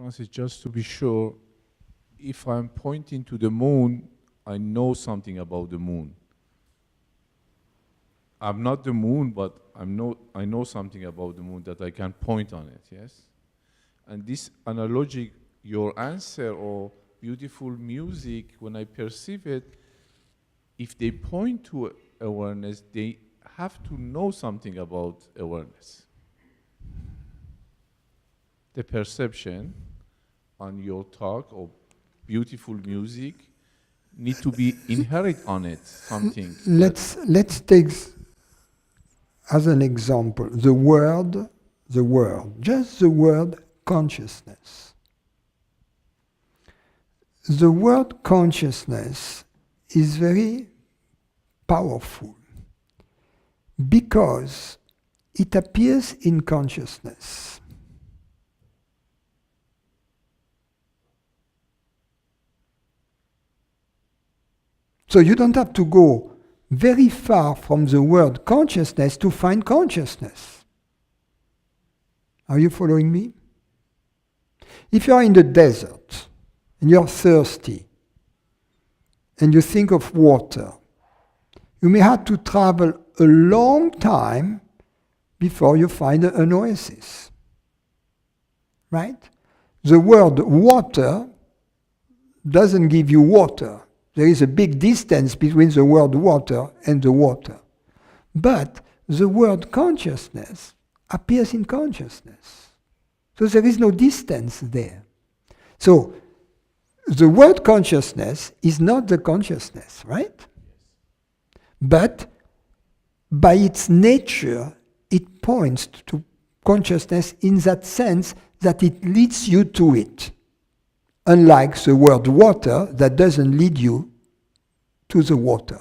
Francis, just to be sure, if I'm pointing to the moon, I know something about the moon. I'm not the moon, but I know something about the moon that I can point on it, yes? And this analogy, your answer or beautiful music, when I perceive it, if they point to awareness, they have to know something about awareness. The perception on your talk or beautiful music need to be inherent on it, something. Let's take as an example the word, just the word consciousness. The word consciousness is very powerful because it appears in consciousness. So you don't have to go very far from the word consciousness to find consciousness. Are you following me? If you are in the desert and you're thirsty and you think of water, you may have to travel a long time before you find an oasis. Right? The word water doesn't give you water. There is a big distance between the word water and the water. But the word consciousness appears in consciousness. So there is no distance there. So the word consciousness is not the consciousness, right? But by its nature, it points to consciousness in that sense that it leads you to it. Unlike the word water that doesn't lead you to the water.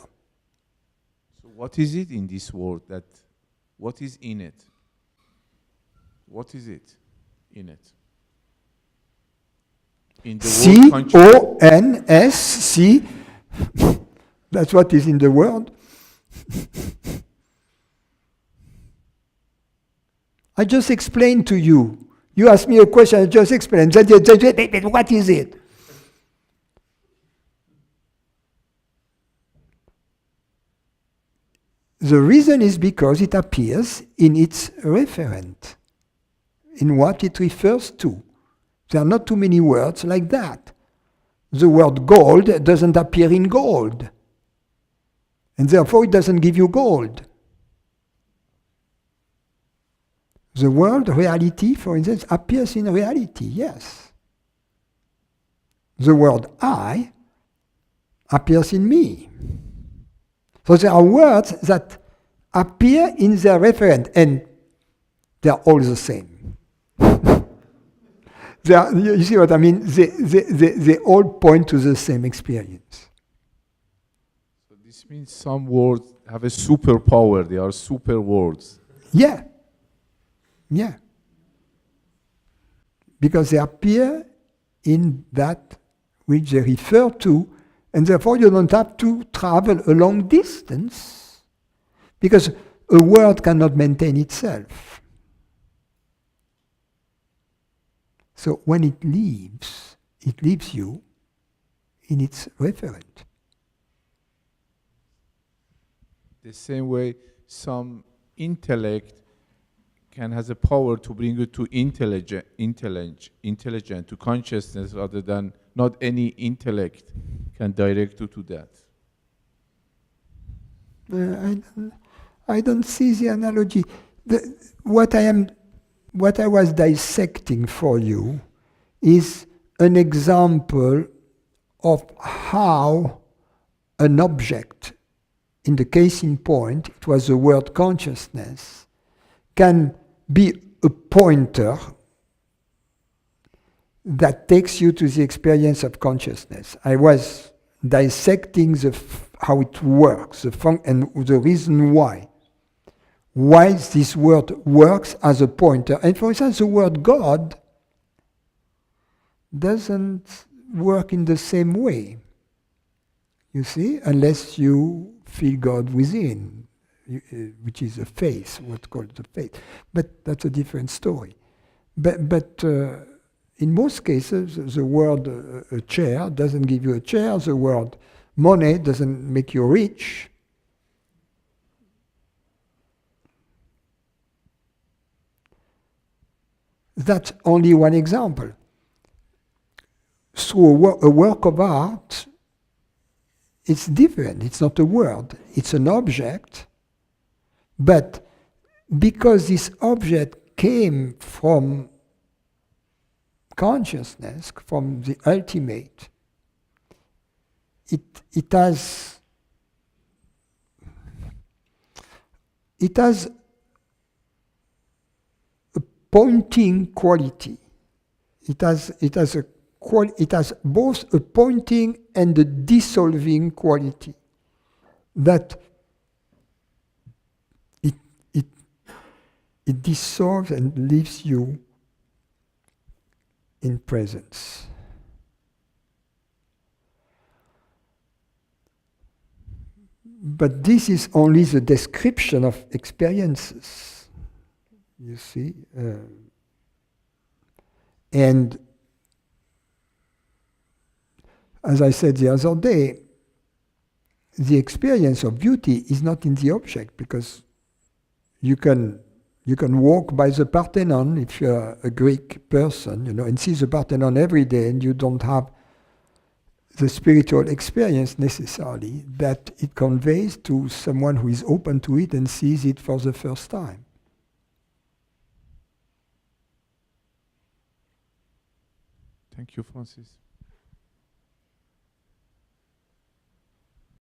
So what is it in this word what is in it? What is it in it? In the C-O-N-S, see? That's what is in the word. I just explained to you. You asked me a question, I just explained. What is it? The reason is because it appears in its referent, in what it refers to. There are not too many words like that. The word gold doesn't appear in gold, and therefore it doesn't give you gold. The word reality, for instance, appears in reality, yes. The word I appears in me. So there are words that appear in their referent, and they are all the same. You see what I mean? They all point to the same experience. So this means some words have a superpower, they are super words. Yeah. Yeah. Because they appear in that which they refer to, and therefore you don't have to travel a long distance, because a word cannot maintain itself. So when it leaves you in its referent. The same way some intellect has a power to bring you to intelligent, to consciousness, rather than not any intellect can direct you to that. I don't see the analogy. What I was dissecting for you is an example of how an object, in the case in point, it was the word consciousness, can be a pointer that takes you to the experience of consciousness. I was dissecting how it works, and the reason why. Why this word works as a pointer. And for instance, the word God doesn't work in the same way, you see, unless you feel God within, which is a faith, what's called the faith. But that's a different story. But in most cases, the word a chair doesn't give you a chair, the word money doesn't make you rich. That's only one example. Through a work of art, it's different. It's not a word, it's an object. But because this object came from consciousness, from the ultimate, it has a pointing quality. It has both a pointing and a dissolving quality. That it dissolves and leaves you in presence. But this is only the description of experiences, you see. And as I said the other day, the experience of beauty is not in the object, because you can walk by the Parthenon if you're a Greek person, and see the Parthenon every day, and you don't have the spiritual experience necessarily that it conveys to someone who is open to it and sees it for the first time. Thank you, Francis.